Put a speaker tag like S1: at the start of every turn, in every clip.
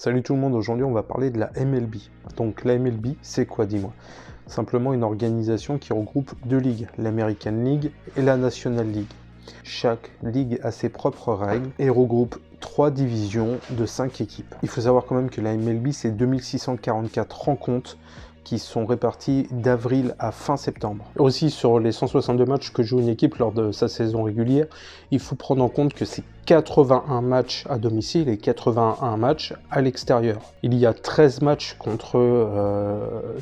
S1: Salut tout le monde, aujourd'hui on va parler de la MLB. Donc la MLB, c'est quoi, dis-moi? Simplement une organisation qui regroupe deux ligues, l'American League et la National League. Chaque ligue a ses propres règles et regroupe 3 divisions de 5 équipes. Il faut savoir quand même que la MLB, c'est 2644 rencontres qui sont réparties d'avril à fin septembre. Aussi, sur les 162 matchs que joue une équipe lors de sa saison régulière, il faut prendre en compte que c'est 81 matchs à domicile et 81 matchs à l'extérieur. Il y a 13 matchs contre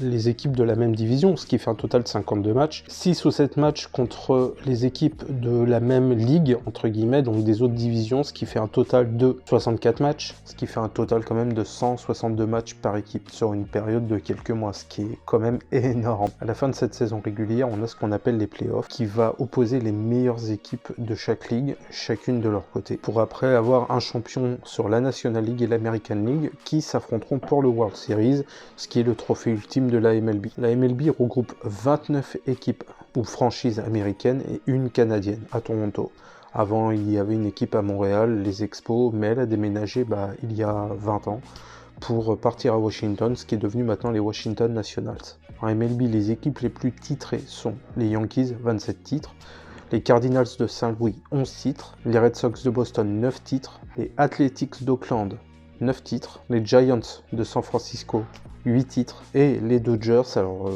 S1: les équipes de la même division, ce qui fait un total de 52 matchs. 6 ou 7 matchs contre les équipes de la même ligue, entre guillemets, donc des autres divisions, ce qui fait un total de 64 matchs, ce qui fait un total quand même de 162 matchs par équipe sur une période de quelques mois, ce qui est quand même énorme. À la fin de cette saison régulière, on a ce qu'on appelle les playoffs, qui va opposer les meilleures équipes de chaque ligue, chacune de leur côté, pour après avoir un champion sur la National League et l'American League qui s'affronteront pour le World Series, ce qui est le trophée ultime de la MLB. La MLB regroupe 29 équipes ou franchises américaines et une canadienne à Toronto. Avant, il y avait une équipe à Montréal, les Expos, mais elle a déménagé il y a 20 ans pour partir à Washington, ce qui est devenu maintenant les Washington Nationals. En MLB, les équipes les plus titrées sont les Yankees, 27 titres, les Cardinals de Saint-Louis, 11 titres, les Red Sox de Boston, 9 titres, les Athletics d'Oakland, 9 titres, les Giants de San Francisco, 8 titres, et les Dodgers, alors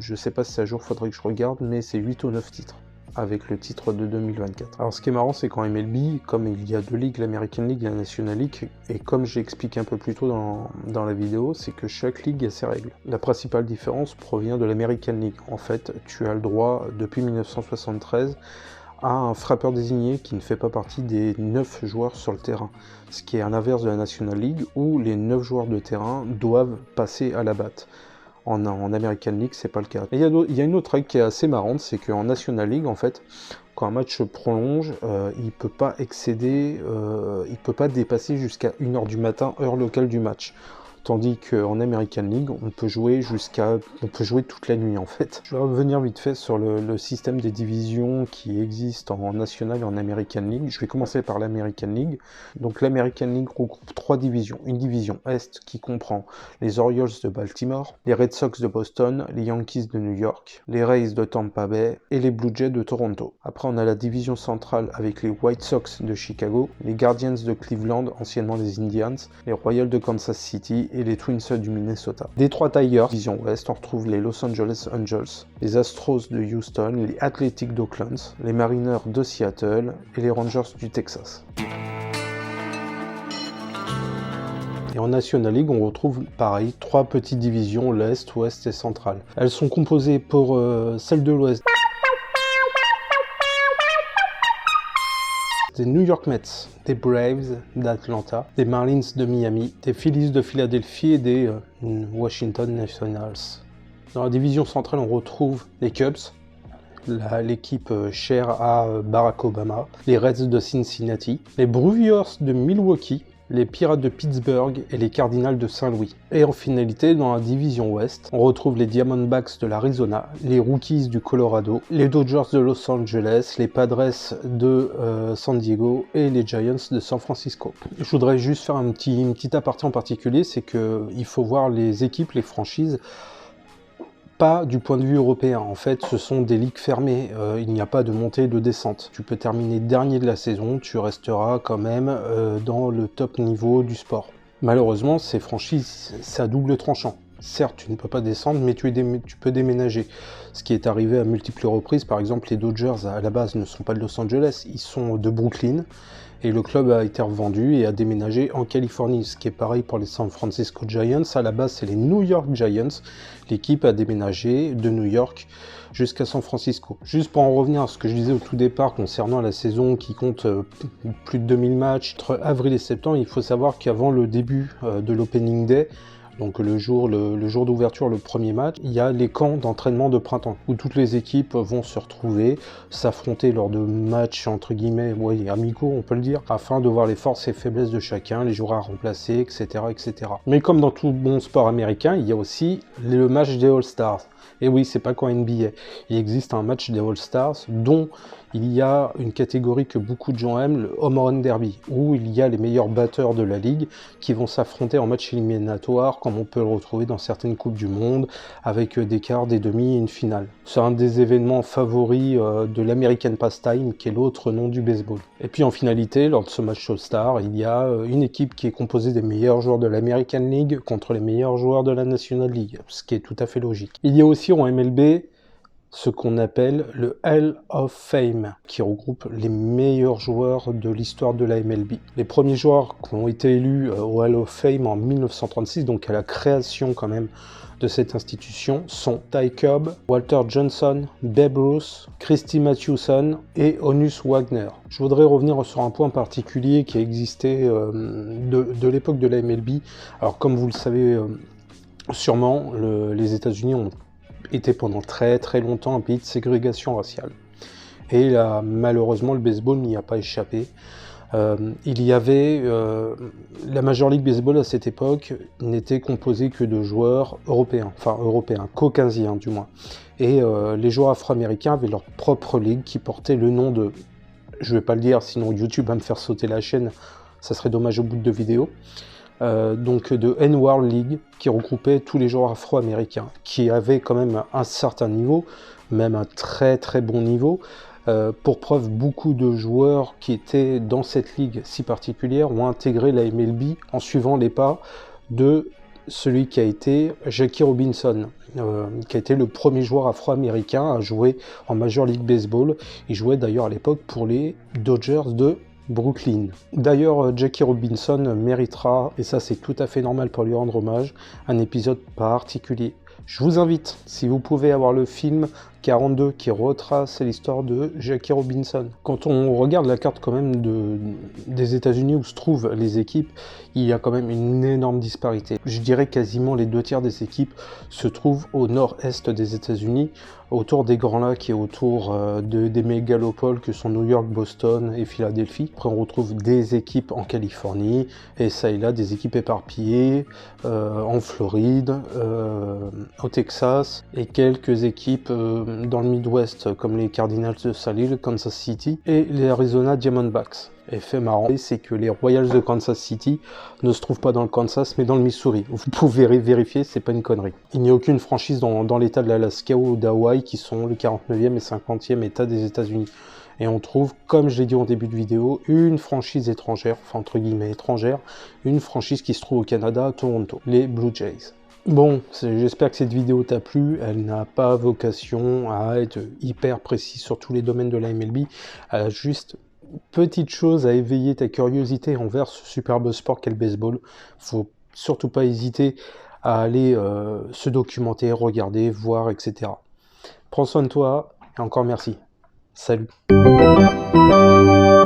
S1: je sais pas si c'est à jour, faudrait que je regarde, mais c'est 8 ou 9 titres, avec le titre de 2024. Alors ce qui est marrant, c'est qu'en MLB, comme il y a deux ligues, l'American League et la National League, et comme j'ai expliqué un peu plus tôt dans la vidéo, c'est que chaque ligue a ses règles. La principale différence provient de l'American League. En fait, tu as le droit, depuis 1973, à un frappeur désigné qui ne fait pas partie des 9 joueurs sur le terrain, ce qui est à l'inverse de la National League, où les 9 joueurs de terrain doivent passer à la batte. En American League, c'est pas le cas. Et il y a une autre règle qui est assez marrante, c'est qu'en National League, en fait, quand un match se prolonge, il peut pas dépasser jusqu'à 1h du matin, heure locale du match. Tandis qu'en American League, on peut jouer toute la nuit en fait. Je vais revenir vite fait sur le système des divisions qui existent en National et en American League. Je vais commencer par l'American League. Donc l'American League regroupe 3 divisions. Une division Est qui comprend les Orioles de Baltimore, les Red Sox de Boston, les Yankees de New York, les Rays de Tampa Bay et les Blue Jays de Toronto. Après on a la division centrale avec les White Sox de Chicago, les Guardians de Cleveland, anciennement les Indians, les Royals de Kansas City et les Twins du Minnesota. Detroit Tigers, division ouest, on retrouve les Los Angeles Angels, les Astros de Houston, les Athletics d'Oakland, les Mariners de Seattle et les Rangers du Texas. Et en National League, on retrouve pareil, 3 petites divisions, l'Est, Ouest et Centrale. Elles sont composées pour celle de l'Ouest des New York Mets, des Braves d'Atlanta, des Marlins de Miami, des Phillies de Philadelphie et des Washington Nationals. Dans la division centrale, on retrouve les Cubs, l'équipe chère à Barack Obama, les Reds de Cincinnati, les Brewers de Milwaukee, les Pirates de Pittsburgh et les Cardinals de Saint-Louis. Et en finalité, dans la division Ouest, on retrouve les Diamondbacks de l'Arizona, les Rockies du Colorado, les Dodgers de Los Angeles, les Padres de San Diego et les Giants de San Francisco. Je voudrais juste faire une petite aparté en particulier, c'est qu'il faut voir les équipes, les franchises, pas du point de vue européen. En fait, ce sont des ligues fermées. Il n'y a pas de montée et de descente. Tu peux terminer dernier de la saison, tu resteras quand même dans le top niveau du sport. Malheureusement, ces franchises, c'est à double tranchant. Certes, tu ne peux pas descendre, mais tu peux déménager. Ce qui est arrivé à multiples reprises. Par exemple, les Dodgers, à la base, ne sont pas de Los Angeles, ils sont de Brooklyn. Et le club a été revendu et a déménagé en Californie. Ce qui est pareil pour les San Francisco Giants. À la base, c'est les New York Giants. L'équipe a déménagé de New York jusqu'à San Francisco. Juste pour en revenir à ce que je disais au tout départ concernant la saison qui compte plus de 2000 matchs, entre avril et septembre, il faut savoir qu'avant le début de l'Opening Day, donc le jour d'ouverture, le premier match, il y a les camps d'entraînement de printemps, où toutes les équipes vont se retrouver, s'affronter lors de matchs, entre guillemets, amicaux, on peut le dire, afin de voir les forces et faiblesses de chacun, les joueurs à remplacer, etc., etc. Mais comme dans tout bon sport américain, il y a aussi le match des All-Stars. Et oui, c'est pas qu'en NBA. Il existe un match des All-Stars dont il y a une catégorie que beaucoup de gens aiment, le Home Run Derby, où il y a les meilleurs batteurs de la ligue qui vont s'affronter en match éliminatoire, comme on peut le retrouver dans certaines coupes du monde, avec des quarts, des demi et une finale. C'est un des événements favoris de l'American Pastime, qui est l'autre nom du baseball. Et puis en finalité, lors de ce match All-Star, il y a une équipe qui est composée des meilleurs joueurs de l'American League contre les meilleurs joueurs de la National League, ce qui est tout à fait logique. Il y a aussi en MLB ce qu'on appelle le Hall of Fame, qui regroupe les meilleurs joueurs de l'histoire de la MLB. Les premiers joueurs qui ont été élus au Hall of Fame en 1936, donc à la création quand même de cette institution, sont Ty Cobb, Walter Johnson, Babe Ruth, Christy Mathewson et Honus Wagner. Je voudrais revenir sur un point particulier qui a existé de l'époque de la MLB. Alors comme vous le savez sûrement, les États-Unis ont était pendant très longtemps un pays de ségrégation raciale. Et là, malheureusement, le baseball n'y a pas échappé. Il y avait la Major League Baseball à cette époque n'était composée que de joueurs européens, caucasiens du moins. Et les joueurs afro-américains avaient leur propre ligue qui portait le nom de, je vais pas le dire sinon YouTube va me faire sauter la chaîne, ça serait dommage au bout de vidéo. Donc de N-World League qui regroupait tous les joueurs afro-américains qui avaient quand même un certain niveau, même un très bon niveau. Pour preuve, beaucoup de joueurs qui étaient dans cette ligue si particulière ont intégré la MLB en suivant les pas de celui qui a été Jackie Robinson, qui a été le premier joueur afro-américain à jouer en Major League Baseball. Il jouait d'ailleurs à l'époque pour les Dodgers de Brooklyn. D'ailleurs, Jackie Robinson méritera, et ça c'est tout à fait normal pour lui rendre hommage, un épisode particulier. Je vous invite, si vous pouvez, avoir le film 42 qui retrace l'histoire de Jackie Robinson. Quand on regarde la carte quand même des États-Unis où se trouvent les équipes, il y a quand même une énorme disparité. Je dirais quasiment les 2/3 des équipes se trouvent au nord-est des États-Unis, autour des Grands Lacs et autour des mégalopoles que sont New York, Boston et Philadelphie. Après on retrouve des équipes en Californie et ça et là des équipes éparpillées en Floride, au Texas et quelques équipes dans le Midwest comme les Cardinals de Salil, Kansas City et les Arizona Diamondbacks. Et fait marrant, c'est que les Royals de Kansas City ne se trouvent pas dans le Kansas mais dans le Missouri. Vous pouvez vérifier, c'est pas une connerie. Il n'y a aucune franchise dans l'état de l'Alaska ou d'Hawaï qui sont le 49e et 50e état des États-Unis. Et on trouve, comme je l'ai dit en début de vidéo, une franchise étrangère, enfin entre guillemets étrangère, une franchise qui se trouve au Canada, à Toronto, les Blue Jays. Bon, j'espère que cette vidéo t'a plu, elle n'a pas vocation à être hyper précise sur tous les domaines de la MLB, elle a juste petite chose à éveiller ta curiosité envers ce superbe sport qu'est le baseball. Faut surtout pas hésiter à aller se documenter, regarder, voir, etc. Prends soin de toi et encore merci. Salut.